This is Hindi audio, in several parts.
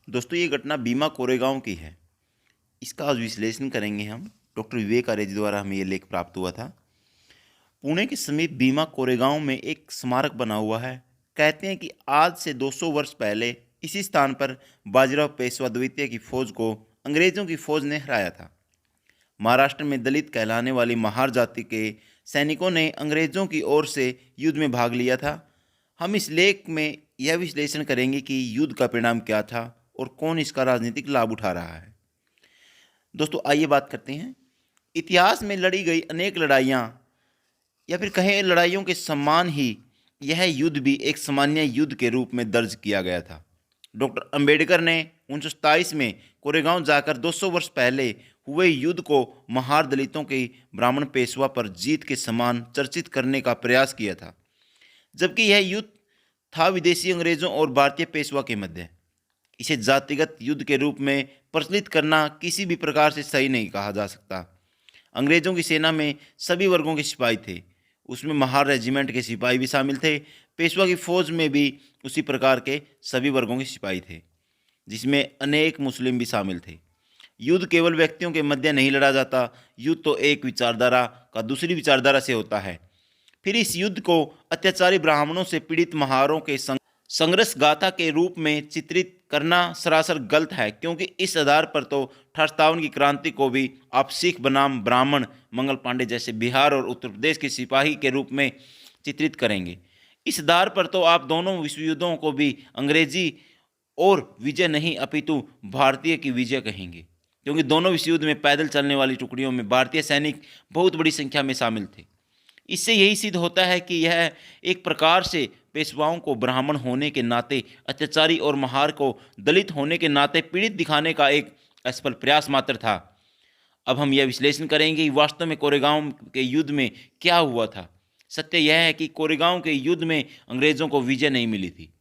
दोस्तों ये घटना भीमा कोरेगांव की है। इसका आज विश्लेषण करेंगे हम। डॉक्टर विवेक आर्य जी द्वारा हमें ये लेख प्राप्त हुआ था। पुणे के समीप भीमा कोरेगांव में एक स्मारक बना हुआ है। कहते हैं कि आज से 200 वर्ष पहले इसी स्थान पर बाजीराव पेशवा द्वितीय की फौज को अंग्रेजों की फौज ने हराया था। महाराष्ट्र में दलित कहलाने वाली महार जाति के सैनिकों ने अंग्रेजों की ओर से युद्ध में भाग लिया था। हम इस लेख में यह विश्लेषण करेंगे कि युद्ध का परिणाम क्या था और कौन इसका राजनीतिक लाभ उठा रहा है। दोस्तों आइए बात करते हैं। इतिहास में लड़ी गई अनेक लड़ाइयाँ या फिर कहें लड़ाइयों के समान ही यह युद्ध भी एक सामान्य युद्ध के रूप में दर्ज किया गया था। डॉक्टर अंबेडकर ने 1927 में कोरेगांव जाकर 200 वर्ष पहले हुए युद्ध को महार दलितों के ब्राह्मण पेशवा पर जीत के समान चर्चित करने का प्रयास किया था, जबकि यह युद्ध था विदेशी अंग्रेजों और भारतीय पेशवा के मध्य। इसे जातिगत युद्ध के रूप में प्रचलित करना किसी भी प्रकार से सही नहीं कहा जा सकता। अंग्रेजों की सेना में सभी वर्गों के सिपाही थे, उसमें महार रेजिमेंट के सिपाही भी शामिल थे। पेशवा की फौज में भी उसी प्रकार के सभी वर्गों के सिपाही थे, जिसमें अनेक मुस्लिम भी शामिल थे। युद्ध केवल व्यक्तियों के मध्य नहीं लड़ा जाता, युद्ध तो एक विचारधारा का दूसरी विचारधारा से होता है। फिर इस युद्ध को अत्याचारी ब्राह्मणों से पीड़ित महारों के संघर्ष गाथा के रूप में चित्रित करना सरासर गलत है, क्योंकि इस आधार पर तो 58 की क्रांति को भी आप सिख बनाम ब्राह्मण मंगल पांडे जैसे बिहार और उत्तर प्रदेश के सिपाही के रूप में चित्रित करेंगे। इस आधार पर तो आप दोनों विश्व युद्धों को भी अंग्रेजी और विजय नहीं अपितु भारतीय की विजय कहेंगे, क्योंकि दोनों विश्व युद्ध में पैदल चलने वाली टुकड़ियों में भारतीय सैनिक बहुत बड़ी संख्या में शामिल थे। इससे यही सिद्ध होता है कि यह एक प्रकार से पेशवाओं को ब्राह्मण होने के नाते अत्याचारी और महार को दलित होने के नाते पीड़ित दिखाने का एक असफल प्रयास मात्र था। अब हम यह विश्लेषण करेंगे कि वास्तव में कोरेगांव के युद्ध में क्या हुआ था। सत्य यह है कि कोरेगांव के युद्ध में अंग्रेजों को विजय नहीं मिली थी।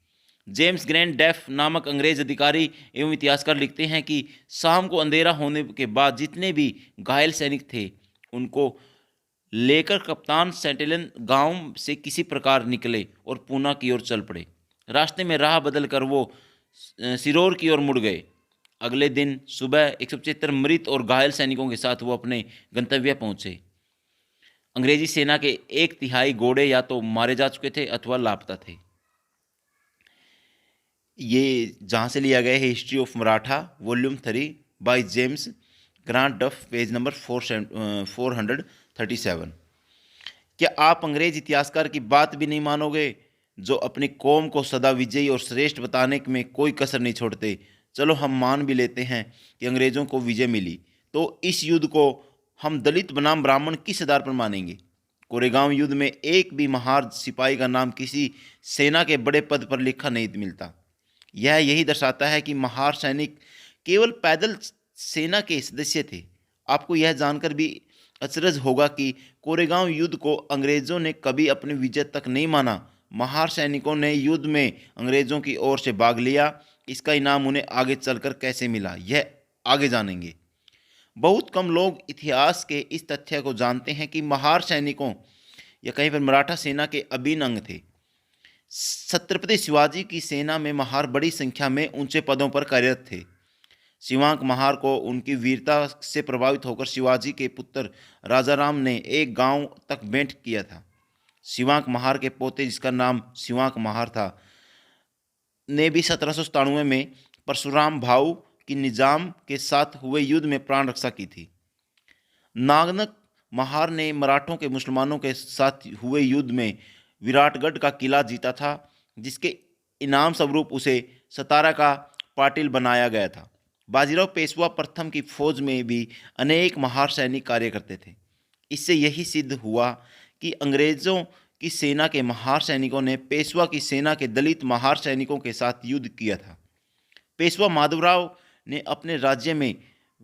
जेम्स ग्रैंड डेफ नामक अंग्रेज अधिकारी एवं इतिहासकार लिखते हैं कि शाम को अंधेरा होने के बाद जितने भी घायल सैनिक थे उनको लेकर कप्तान सेंटेलन गांव से किसी प्रकार निकले और पूना की ओर चल पड़े। रास्ते में राह बदल कर वो सिरोर की ओर मुड़ गए। अगले दिन सुबह 175 मृत और घायल सैनिकों के साथ वो अपने गंतव्य पहुंचे। अंग्रेजी सेना के 1/3 घोड़े या तो मारे जा चुके थे अथवा लापता थे। ये जहाँ से लिया गया है history of Maratha volume 3 by James grant डफ, पेज नंबर 437। क्या आप अंग्रेज इतिहासकार की बात भी नहीं मानोगे, जो अपनी कौम को सदा विजयी और श्रेष्ठ बताने में कोई कसर नहीं छोड़ते? चलो हम मान भी लेते हैं कि अंग्रेजों को विजय मिली, तो इस युद्ध को हम दलित बनाम ब्राह्मण किस आधार पर मानेंगे? कोरेगांव युद्ध में एक भी महार सिपाही का नाम किसी सेना के बड़े पद पर लिखा नहीं मिलता। यह यही दर्शाता है कि महार सैनिक केवल पैदल सेना के सदस्य थे। आपको यह जानकर भी अचरज होगा कि कोरेगांव युद्ध को अंग्रेजों ने कभी अपनी विजय तक नहीं माना। महार सैनिकों ने युद्ध में अंग्रेजों की ओर से भाग लिया। इसका इनाम उन्हें आगे चलकर कैसे मिला, यह आगे जानेंगे। बहुत कम लोग इतिहास के इस तथ्य को जानते हैं कि महार सैनिकों या कहीं पर मराठा सेना के अभिन्न अंग थे। छत्रपति शिवाजी की सेना में महार बड़ी संख्या में ऊंचे पदों पर कार्यरत थे। शिवांक महार को उनकी वीरता से प्रभावित होकर शिवाजी के पुत्र राजाराम ने एक गांव तक भेंट किया था। शिवांक महार के पोते, जिसका नाम शिवांक महार था, ने भी 1797 में परशुराम भाऊ की निजाम के साथ हुए युद्ध में प्राण रक्षा की थी। नागनक महार ने मराठों के मुसलमानों के साथ हुए युद्ध में विराटगढ़ का किला जीता था, जिसके इनाम स्वरूप उसे सतारा का पाटिल बनाया गया था। बाजीराव पेशवा प्रथम की फौज में भी अनेक महार सैनिक कार्य करते थे। इससे यही सिद्ध हुआ कि अंग्रेजों की सेना के महार सैनिकों ने पेशवा की सेना के दलित महार सैनिकों के साथ युद्ध किया था। पेशवा माधवराव ने अपने राज्य में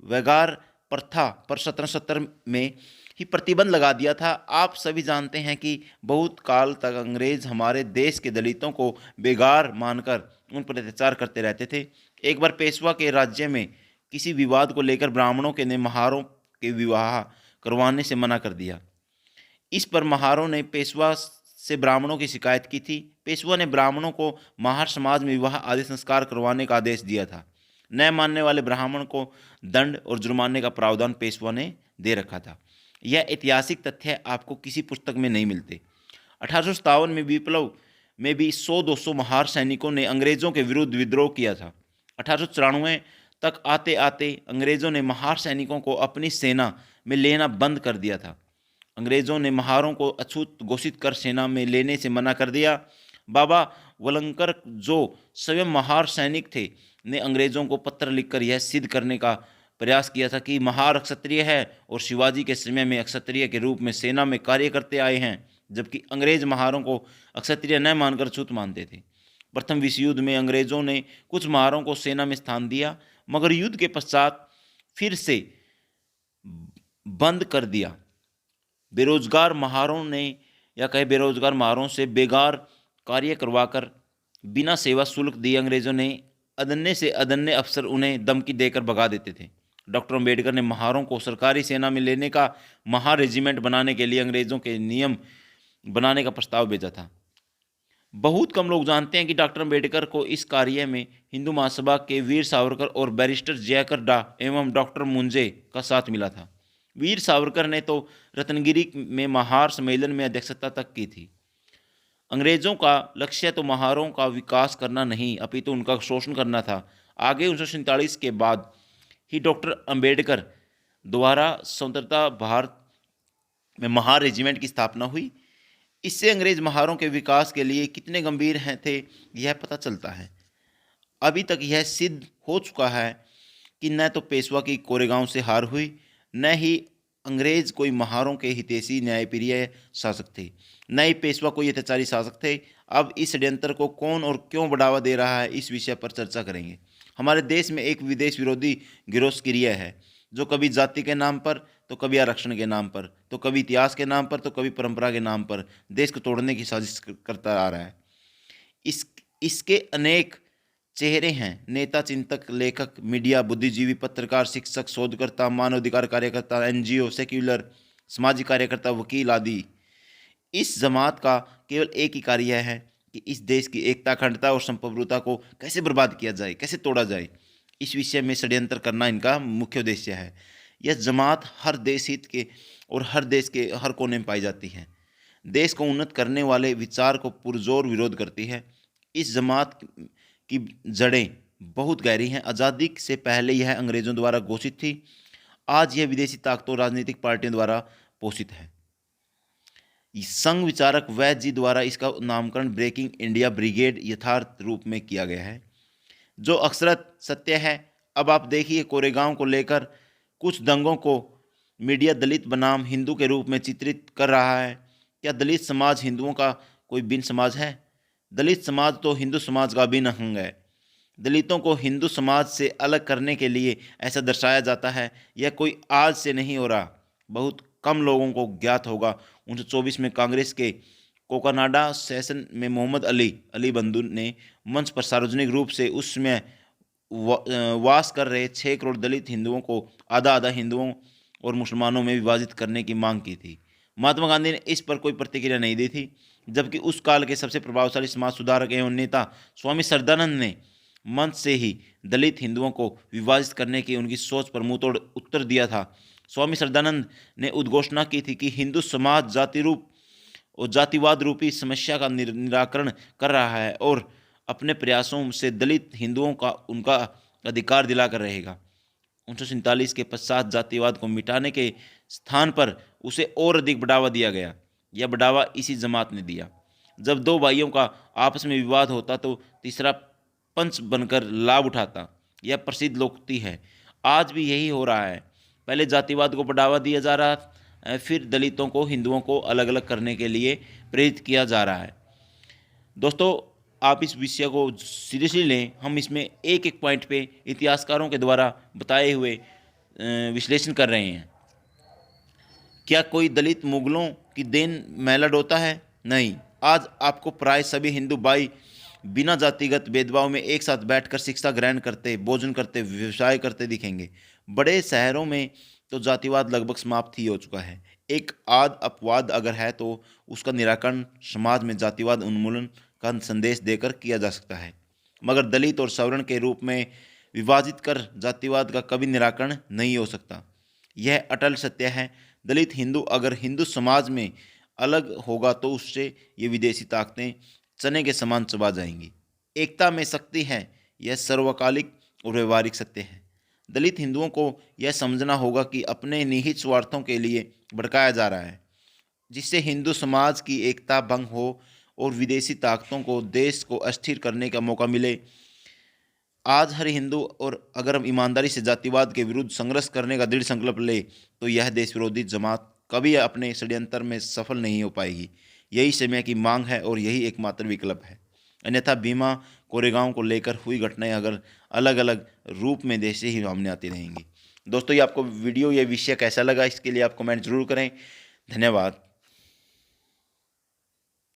वैगार प्रथा पर 1770 में ही प्रतिबंध लगा दिया था। आप सभी जानते हैं कि बहुत काल तक अंग्रेज हमारे देश के दलितों को बेगार मानकर उन पर अत्याचार करते रहते थे। एक बार पेशवा के राज्य में किसी विवाद को लेकर ब्राह्मणों के ने महारों के विवाह करवाने से मना कर दिया। इस पर महारों ने पेशवा से ब्राह्मणों की शिकायत की थी। पेशवा ने ब्राह्मणों को महार समाज में विवाह आदि संस्कार करवाने का आदेश दिया था। न मानने वाले ब्राह्मण को दंड और जुर्माने का प्रावधान पेशवा ने दे रखा था। यह ऐतिहासिक तथ्य आपको किसी पुस्तक में नहीं मिलते। 1857 में विप्लव में भी 100-200 महार सैनिकों ने अंग्रेजों के विरुद्ध विद्रोह किया था। 1894 तक आते आते अंग्रेजों ने महार सैनिकों को अपनी सेना में लेना बंद कर दिया था। अंग्रेजों ने महारों को अछूत घोषित कर सेना में लेने से मना कर दिया। बाबा वलंकर, जो स्वयं महार सैनिक थे, ने अंग्रेजों को पत्र लिखकर यह सिद्ध करने का प्रयास किया था कि महार क्षत्रिय है और शिवाजी के समय में क्षत्रिय के रूप में सेना में कार्य करते आए हैं, जबकि अंग्रेज महारों को क्षत्रिय न मानकर छूत मानते थे। प्रथम विश्व युद्ध में अंग्रेजों ने कुछ महारों को सेना में स्थान दिया, मगर युद्ध के पश्चात फिर से बंद कर दिया। बेरोजगार महारों से बेगार कार्य करवाकर बिना सेवा शुल्क दिए अंग्रेजों ने अदन्य से अदन्य अफसर उन्हें धमकी देकर भगा देते थे। डॉक्टर अंबेडकर ने महारों को सरकारी सेना में लेने का महार रेजिमेंट बनाने के लिए अंग्रेजों के नियम बनाने का प्रस्ताव भेजा था। बहुत कम लोग जानते हैं कि डॉक्टर अंबेडकर को इस कार्य में हिंदू महासभा के वीर सावरकर और बैरिस्टर जयकर डा एवं डॉक्टर मुंजे का साथ मिला था। वीर सावरकर ने तो रत्नगिरी में महार सम्मेलन में अध्यक्षता तक की थी। अंग्रेजों का लक्ष्य तो महारों का विकास करना नहीं, अपितु उनका शोषण करना था। आगे 1947 के बाद ही डॉक्टर अंबेडकर द्वारा स्वतंत्रता भारत में महार रेजिमेंट की स्थापना हुई। इससे अंग्रेज महारों के विकास के लिए कितने गंभीर थे यह पता चलता है। अभी तक यह सिद्ध हो चुका है कि न तो पेशवा की कोरेगांव से हार हुई, न ही अंग्रेज कोई महारों के हितैषी न्यायप्रिय शासक थे, न ही पेशवा कोई अत्याचारी शासक थे। अब इस षड्यंत्र को कौन और क्यों बढ़ावा दे रहा है, इस विषय पर चर्चा करेंगे। हमारे देश में एक विदेश विरोधी गिरोह सक्रिय है, जो कभी जाति के नाम पर, तो कभी आरक्षण के नाम पर, तो कभी इतिहास के नाम पर, तो कभी परंपरा के नाम पर देश को तोड़ने की साजिश करता आ रहा है। इसके अनेक चेहरे हैं: नेता, चिंतक, लेखक, मीडिया, बुद्धिजीवी, पत्रकार, शिक्षक, शोधकर्ता, मानवाधिकार कार्यकर्ता, एनजीओ, सेक्युलर, सामाजिक कार्यकर्ता, वकील आदि। इस जमात का केवल एक ही कार्य है कि इस देश की एकता, अखंडता और संप्रभुता को कैसे बर्बाद किया जाए, कैसे तोड़ा जाए, इस विषय में षड्यंत्र करना इनका मुख्य उद्देश्य है। यह जमात हर देश हित के और हर देश के हर कोने में पाई जाती है। देश को उन्नत करने वाले विचार को पुरजोर विरोध करती है। इस जमात की जड़ें बहुत गहरी हैं। आज़ादी से पहले यह अंग्रेजों द्वारा घोषित थी, आज यह विदेशी ताकतों, राजनीतिक पार्टियों द्वारा पोषित है। संघ विचारक वैद्य जी द्वारा इसका नामकरण ब्रेकिंग इंडिया ब्रिगेड यथार्थ रूप में किया गया है, जो अक्षरत सत्य है। अब आप देखिए, कोरेगांव को लेकर कुछ दंगों को मीडिया दलित बनाम हिंदू के रूप में चित्रित कर रहा है। क्या दलित समाज हिंदुओं का कोई भिन्न समाज है? दलित समाज तो हिंदू समाज का भिन्न अंग है। दलितों को हिंदू समाज से अलग करने के लिए ऐसा दर्शाया जाता है। यह कोई आज से नहीं हो रहा, बहुत कम लोगों को ज्ञात होगा। 1924 में कांग्रेस के कोकानाडा सेशन में मोहम्मद अली बंधु ने मंच पर सार्वजनिक रूप से उस समय वास कर रहे 6 करोड़ दलित हिंदुओं को आधा आधा हिंदुओं और मुसलमानों में विभाजित करने की मांग की थी। महात्मा गांधी ने इस पर कोई प्रतिक्रिया नहीं दी थी, जबकि उस काल के सबसे प्रभावशाली समाज सुधारक एवं नेता स्वामी सरदानंद ने मंच से ही दलित हिंदुओं को विभाजित करने की उनकी सोच पर मुंहतोड़ उत्तर दिया था। स्वामी सरदानंद ने उद्घोषणा की थी कि हिंदू समाज जाति रूप और जातिवाद रूपी समस्या का निराकरण कर रहा है और अपने प्रयासों से दलित हिंदुओं का उनका अधिकार दिलाकर रहेगा। 1947 के पश्चात जातिवाद को मिटाने के स्थान पर उसे और अधिक बढ़ावा दिया गया। यह बढ़ावा इसी जमात ने दिया। जब 2 भाइयों का आपस में विवाद होता तो तीसरा पंच बनकर लाभ उठाता। यह प्रसिद्ध लोकोक्ति है। आज भी यही हो रहा है। पहले जातिवाद को बढ़ावा दिया जा रहा है, फिर दलितों को, हिंदुओं को अलग अलग करने के लिए प्रेरित किया जा रहा है। दोस्तों, आप इस विषय को सीरियसली लें। हम इसमें एक एक पॉइंट पे इतिहासकारों के द्वारा बताए हुए विश्लेषण कर रहे हैं। क्या कोई दलित मुगलों की देन मैला ढोता है? नहीं। आज आपको प्राय सभी हिंदू भाई बिना जातिगत भेदभाव में एक साथ बैठकर शिक्षा ग्रहण करते, भोजन करते, व्यवसाय करते दिखेंगे। बड़े शहरों में तो जातिवाद लगभग समाप्त ही हो चुका है। एक आध अपवाद अगर है तो उसका निराकरण समाज में जातिवाद उन्मूलन का संदेश देकर किया जा सकता है, मगर दलित और सवर्ण के रूप में विभाजित कर जातिवाद का कभी निराकरण नहीं हो सकता। यह अटल सत्य है। दलित हिंदू अगर हिंदू समाज में अलग होगा तो उससे ये विदेशी ताकतें चने के समान चबा जाएंगी। एकता में शक्ति है, यह सर्वकालिक और व्यवहारिक सत्य है। दलित हिंदुओं को यह समझना होगा कि अपने निहित स्वार्थों के लिए भड़काया जा रहा है, जिससे हिंदू समाज की एकता भंग हो और विदेशी ताकतों को देश को अस्थिर करने का मौका मिले। आज हर हिंदू और अगर हम ईमानदारी से जातिवाद के विरुद्ध संघर्ष करने का दृढ़ संकल्प ले तो यह देश विरोधी जमात कभी अपने षड्यंत्र में सफल नहीं हो पाएगी। यही समय की मांग है और यही एकमात्र विकल्प है। अन्यथा भीमा कोरेगांव को लेकर हुई घटनाएं अगर अलग अलग रूप में देश से ही सामने आती रहेंगी। दोस्तों, ये आपको वीडियो या विषय कैसा लगा, इसके लिए आप कमेंट जरूर करें। धन्यवाद।